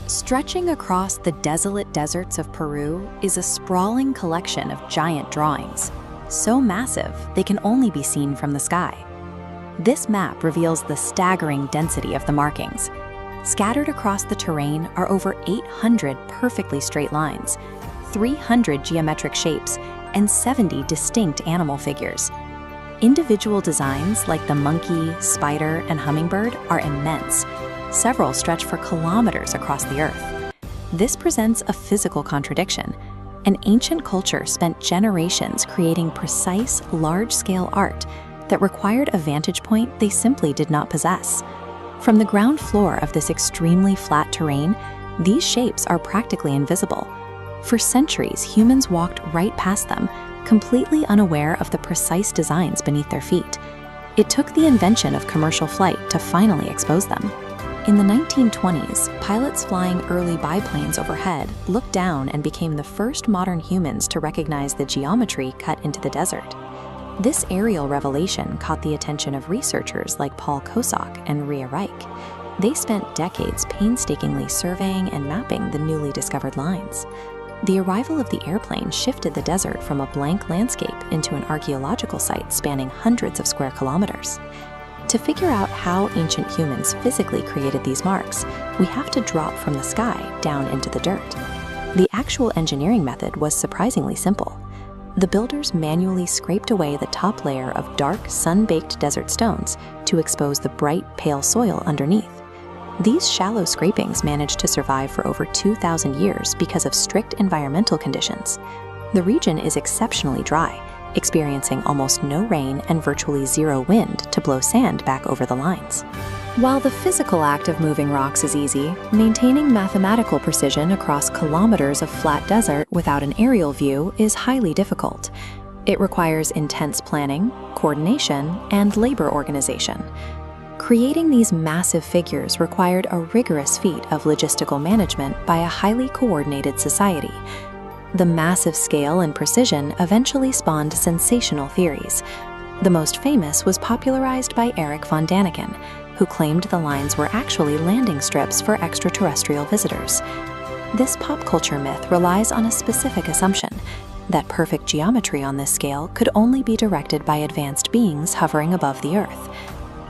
Stretching across the desolate deserts of Peru is a sprawling collection of giant drawings, so massive they can only be seen from the sky. This map reveals the staggering density of the markings. Scattered across the terrain are over 800 perfectly straight lines, 300 geometric shapes, and 70 distinct animal figures. Individual designs like the monkey, spider, and hummingbird are immense. Several stretch for kilometers across the Earth. This presents a physical contradiction. An ancient culture spent generations creating precise, large-scale art that required a vantage point they simply did not possess. From the ground floor of this extremely flat terrain, these shapes are practically invisible. For centuries, humans walked right past them, completely unaware of the precise designs beneath their feet. It took the invention of commercial flight to finally expose them. In the 1920s, pilots flying early biplanes overhead looked down and became the first modern humans to recognize the geometry cut into the desert. This aerial revelation caught the attention of researchers like Paul Kosok and Ria Reich. They spent decades painstakingly surveying and mapping the newly discovered lines. The arrival of the airplane shifted the desert from a blank landscape into an archaeological site spanning hundreds of square kilometers. To figure out how ancient humans physically created these marks, we have to drop from the sky down into the dirt. The actual engineering method was surprisingly simple. The builders manually scraped away the top layer of dark, sun-baked desert stones to expose the bright, pale soil underneath. These shallow scrapings managed to survive for over 2,000 years because of strict environmental conditions. The region is exceptionally dry, experiencing almost no rain and virtually zero wind to blow sand back over the lines. While the physical act of moving rocks is easy, maintaining mathematical precision across kilometers of flat desert without an aerial view is highly difficult. It requires intense planning, coordination, and labor organization. Creating these massive figures required a rigorous feat of logistical management by a highly coordinated society. The massive scale and precision eventually spawned sensational theories. The most famous was popularized by Erich von Däniken, who claimed the lines were actually landing strips for extraterrestrial visitors. This pop culture myth relies on a specific assumption, that perfect geometry on this scale could only be directed by advanced beings hovering above the Earth.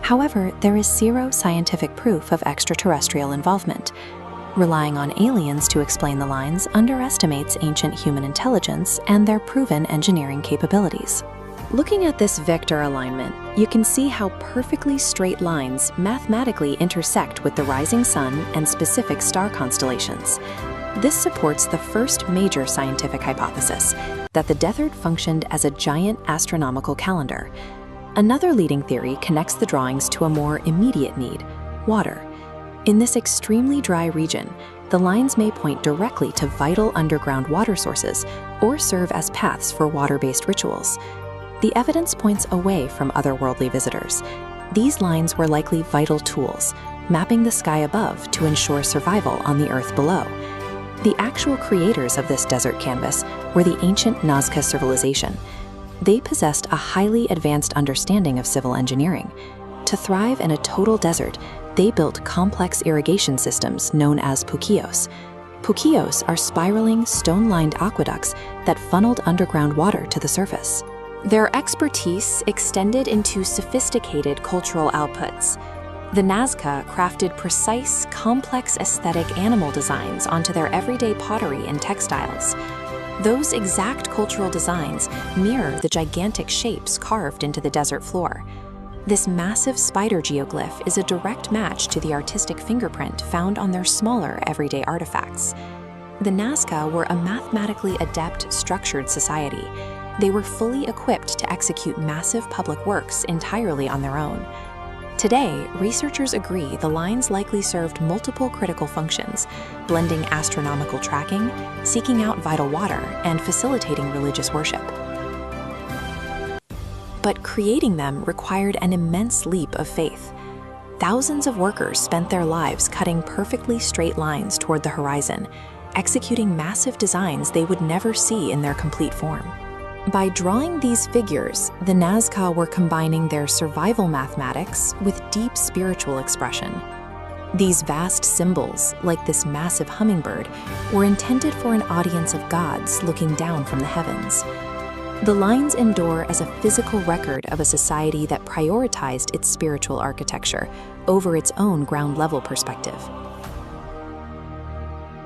However, there is zero scientific proof of extraterrestrial involvement. Relying on aliens to explain the lines underestimates ancient human intelligence and their proven engineering capabilities. Looking at this vector alignment, you can see how perfectly straight lines mathematically intersect with the rising sun and specific star constellations. This supports the first major scientific hypothesis, that the desert functioned as a giant astronomical calendar. Another leading theory connects the drawings to a more immediate need: water. In this extremely dry region, the lines may point directly to vital underground water sources or serve as paths for water-based rituals. The evidence points away from otherworldly visitors. These lines were likely vital tools, mapping the sky above to ensure survival on the earth below. The actual creators of this desert canvas were the ancient Nazca civilization. They possessed a highly advanced understanding of civil engineering. To thrive in a total desert, they built complex irrigation systems known as puquillos. Puquillos are spiraling, stone-lined aqueducts that funneled underground water to the surface. Their expertise extended into sophisticated cultural outputs. The Nazca crafted precise, complex aesthetic animal designs onto their everyday pottery and textiles. Those exact cultural designs mirror the gigantic shapes carved into the desert floor. This massive spider geoglyph is a direct match to the artistic fingerprint found on their smaller everyday artifacts. The Nazca were a mathematically adept, structured society. They were fully equipped to execute massive public works entirely on their own. Today, researchers agree the lines likely served multiple critical functions, blending astronomical tracking, seeking out vital water, and facilitating religious worship. But creating them required an immense leap of faith. Thousands of workers spent their lives cutting perfectly straight lines toward the horizon, executing massive designs they would never see in their complete form. By drawing these figures, the Nazca were combining their survival mathematics with deep spiritual expression. These vast symbols, like this massive hummingbird, were intended for an audience of gods looking down from the heavens. The lines endure as a physical record of a society that prioritized its spiritual architecture over its own ground-level perspective.